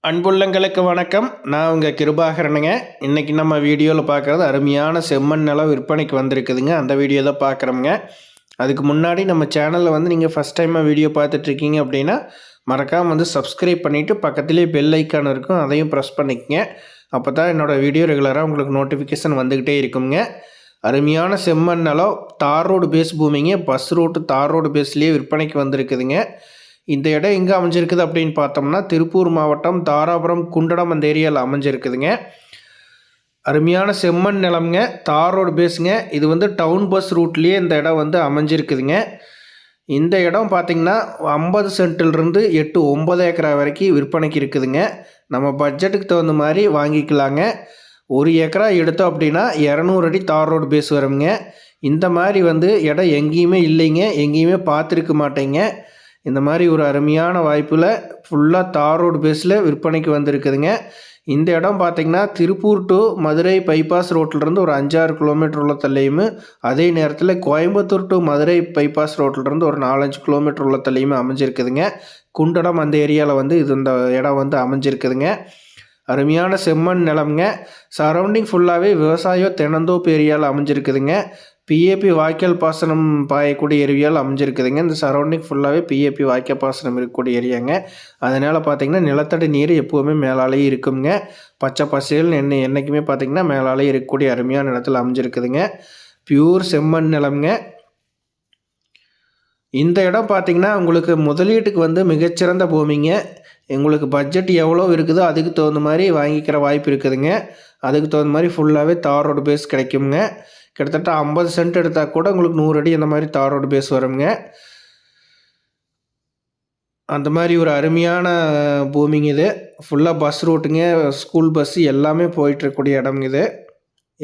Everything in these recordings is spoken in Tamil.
அன்புள்ளங்களுக்கு வணக்கம். நான் உங்கள் கிருபாகரனுங்க. இன்றைக்கி நம்ம வீடியோவில் பார்க்குறது அருமையான செம்மண் நிலம் விற்பனைக்கு வந்திருக்குதுங்க. அந்த வீடியோ தான் பார்க்குறோமுங்க. அதுக்கு முன்னாடி நம்ம சேனலில் நீங்கள் ஃபஸ்ட் டைமாக வீடியோ பார்த்துட்ருக்கீங்க அப்படின்னா மறக்காமல் சப்ஸ்கிரைப் பண்ணிவிட்டு பக்கத்துலேயே பெல் ஐக்கான் இருக்கும், அதையும் ப்ரெஸ் பண்ணிக்கங்க. அப்போ தான் என்னோடய வீடியோ ரெகுலராக உங்களுக்கு நோட்டிஃபிகேஷன் வந்துக்கிட்டே இருக்குங்க. அருமையான செம்மண் நிலம் தார் ரோடு பேஸ் பூமிங்க. பஸ் ரோட்டு தார் ரோடு பேஸ்லேயே விற்பனைக்கு வந்திருக்குதுங்க. இந்த இடம் எங்கே அமைஞ்சிருக்குது அப்படின்னு பார்த்தோம்னா திருப்பூர் மாவட்டம் தாராபுரம் குண்டடம் அந்த ஏரியாவில் அமைஞ்சிருக்குதுங்க. அருமையான செம்மண் நிலம்ங்க, தார் ரோடு பேஸுங்க. இது டவுன் பஸ் ரூட்லேயே இந்த இடம் அமைஞ்சிருக்குதுங்க. இந்த இடம் பார்த்திங்கன்னா 50 சென்ட்டிலிருந்து 8-9 ஏக்கரா வரைக்கும் விற்பனைக்கு இருக்குதுங்க. நம்ம பட்ஜெட்டுக்கு தகுந்த மாதிரி வாங்கிக்கலாங்க. 1 ஏக்கரா எடுத்தோம் அப்படின்னா 200 அடி தார் ரோடு பேஸ் வருங்க. இந்த மாதிரி இடம் எங்கேயுமே இல்லைங்க, எங்கேயுமே பார்த்துருக்க மாட்டேங்க. இந்த மாதிரி ஒரு அருமையான வாய்ப்பில் ஃபுல்லாக தார் ரோடு பேஸில் விற்பனைக்கு வந்திருக்குதுங்க. இந்த இடம் பார்த்திங்கன்னா திருப்பூர் டு மதுரை பைபாஸ் ரோட்டிலிருந்து ஒரு 5-6 கிலோமீட்டர் உள்ள தள்ளியும், அதே நேரத்தில் கோயம்புத்தூர் டு மதுரை பைபாஸ் ரோட்டிலிருந்து ஒரு 4-5 கிலோமீட்டர் உள்ள தள்ளியும் அமைஞ்சிருக்குதுங்க. குண்டடம் அந்த ஏரியாவில் இந்த இடம் அமைஞ்சிருக்குதுங்க. அருமையான செம்மண் நிலம்ங்க. சரௌண்டிங் ஃபுல்லாகவே விவசாயம் தென்னந்தோப்பு ஏரியாவில் அமைஞ்சிருக்குதுங்க. பிஏபி வாய்க்கால் பாசனம் பாயக்கூடிய ஏரியாவில் அமைஞ்சிருக்குதுங்க. இந்த சரௌண்டிங் ஃபுல்லாகவே பிஏபி வாய்க்கால் பாசனம் இருக்கக்கூடிய ஏரியாங்க. அதனால் பார்த்திங்கன்னா நிலத்தடி நீர் எப்போவுமே மேலாலேயே இருக்குங்க. பச்சை பசேல்னு என்றைக்குமே பார்த்திங்கன்னா மேலாலேயே இருக்கக்கூடிய அருமையான நிலத்தில் அமைஞ்சிருக்குதுங்க. பியூர் செம்மண் நிலம்ங்க. இந்த இடம் பார்த்திங்கன்னா உங்களுக்கு முதலீட்டுக்கு மிகச்சிறந்த பூமிங்க. உங்களுக்கு பட்ஜெட் எவ்வளோ இருக்குதோ அதுக்கு தகுந்த மாதிரி வாங்கிக்கிற வாய்ப்பு இருக்குதுங்க. அதுக்கு தகுந்த மாதிரி ஃபுல்லாகவே தார் ரோடு பேஸ் கிடைக்குங்க. கிட்டத்தட்ட 50 சென்ட் எடுத்தால் கூட உங்களுக்கு 100 அடி அந்த மாதிரி தார் ரோடு பேஸ் வருங்க. அந்த மாதிரி ஒரு அருமையான பூமிங்க இது. ஃபுல்லாக பஸ் ரூட்டுங்க, ஸ்கூல் பஸ்ஸு எல்லாமே போயிட்டுருக்கக்கூடிய இடம்ங்க இது.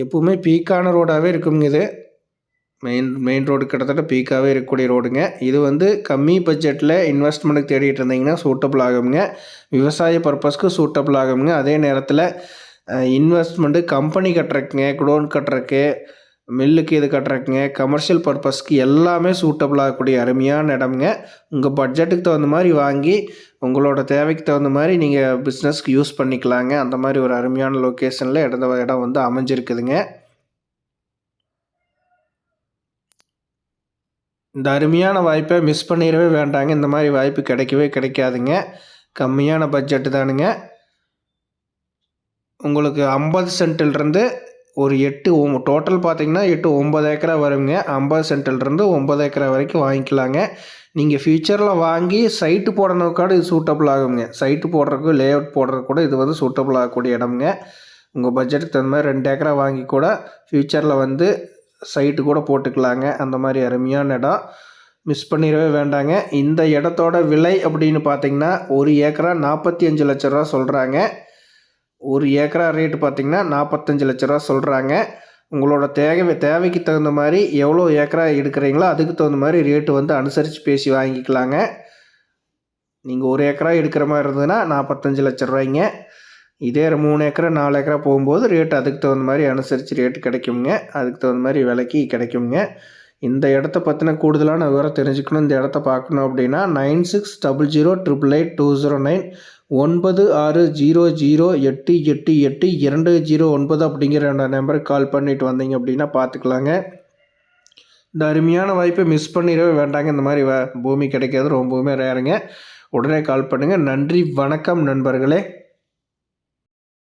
எப்பவுமே பீக்கான ரோடாகவே இருக்குங்க இது. மெயின் ரோடு கிட்டத்தட்ட பீக்காகவே இருக்கக்கூடிய ரோடுங்க. இது கம்மி பட்ஜெட்டில் இன்வெஸ்ட்மெண்ட்டுக்கு தேடிட்டு இருந்தீங்கன்னா சூட்டபிள் ஆகுங்க. விவசாய பர்பஸ்க்கு சூட்டபிள் ஆகுங்க. அதே நேரத்தில் இன்வெஸ்ட்மெண்ட்டு கம்பெனி கட்டுறக்குங்க, குடோன் கட்டுறக்கு, மில்லுக்கு இது கட்டுறக்குங்க, கமர்ஷியல் பர்பஸ்க்கு எல்லாமே சூட்டபிள் ஆகக்கூடிய அருமையான இடம்ங்க. உங்கள் பட்ஜெட்டுக்கு தகுந்த மாதிரி வாங்கி உங்களோட தேவைக்கு தகுந்த மாதிரி நீங்கள் பிஸ்னஸ்க்கு யூஸ் பண்ணிக்கலாங்க. அந்த மாதிரி ஒரு அருமையான லொக்கேஷனில் இடம் அமைஞ்சிருக்குதுங்க. இந்த அருமையான வாய்ப்பை மிஸ் பண்ணிடவே வேண்டாங்க. இந்த மாதிரி வாய்ப்பு கிடைக்கவே கிடைக்காதுங்க. கம்மியான பட்ஜெட்டு தானுங்க. உங்களுக்கு 50 சென்ட்டிலிருந்து ஒரு டோட்டல் பார்த்திங்கன்னா 8-9 ஏக்கரா வருங்க. 50 சென்ட்டிலிருந்து 9 ஏக்கரா வரைக்கும் வாங்கிக்கலாங்க. நீங்கள் ஃப்யூச்சரில் வாங்கி சைட்டு போடணுக்காடு இது சூட்டபிள் ஆகுங்க. சைட்டு போடுறதுக்கு லே அவுட் போடுறதுக்கு கூட இது சூட்டபிள் ஆகக்கூடிய இடம்ங்க. உங்கள் பட்ஜெட்டுக்கு தகுந்த மாதிரி 2 ஏக்கரா வாங்கி கூட ஃப்யூச்சரில் சைட்டு கூட போட்டுக்கலாங்க. அந்த மாதிரி அருமையான இடம், மிஸ் பண்ணிடவே வேண்டாங்க. இந்த இடத்தோட விலை அப்படின்னு பார்த்திங்கன்னா 1 ஏக்கரா 45 லட்ச ரூபா சொல்கிறாங்க. 1 ஏக்கரா ரேட்டு பார்த்திங்கன்னா 45 லட்ச ரூபா சொல்கிறாங்க. உங்களோட தேவைக்கு தகுந்த மாதிரி எவ்வளோ ஏக்கரா எடுக்கிறீங்களோ அதுக்கு தகுந்த மாதிரி ரேட்டு அனுசரித்து பேசி வாங்கிக்கலாங்க. நீங்கள் 1 ஏக்கரா எடுக்கிற மாதிரி இருந்ததுன்னா 45 லட்ச ரூபாய்ங்க. இதே 3 ஏக்கரா 4 ஏக்கரா போகும்போது ரேட்டு அதுக்கு தகுந்த மாதிரி அனுசரித்து ரேட்டு கிடைக்குங்க. அதுக்கு தகுந்த மாதிரி விலைக்கு கிடைக்குங்க. இந்த இடத்த பற்றின கூடுதலான விவரம் தெரிஞ்சுக்கணும், இந்த இடத்த பார்க்கணும் அப்படின்னா 9600888209 9600888209 அப்படிங்கிற நம்பருக்கு கால் பண்ணிட்டு வந்தீங்க அப்படின்னா பார்த்துக்கலாங்க. இந்த அருமையான வாய்ப்பை மிஸ் பண்ணிடவே வேண்டாங்க. இந்த மாதிரி பூமி கிடைக்காது ரொம்பவுமே ரேருங்க. உடனே கால் பண்ணுங்கள். நன்றி, வணக்கம் நண்பர்களே.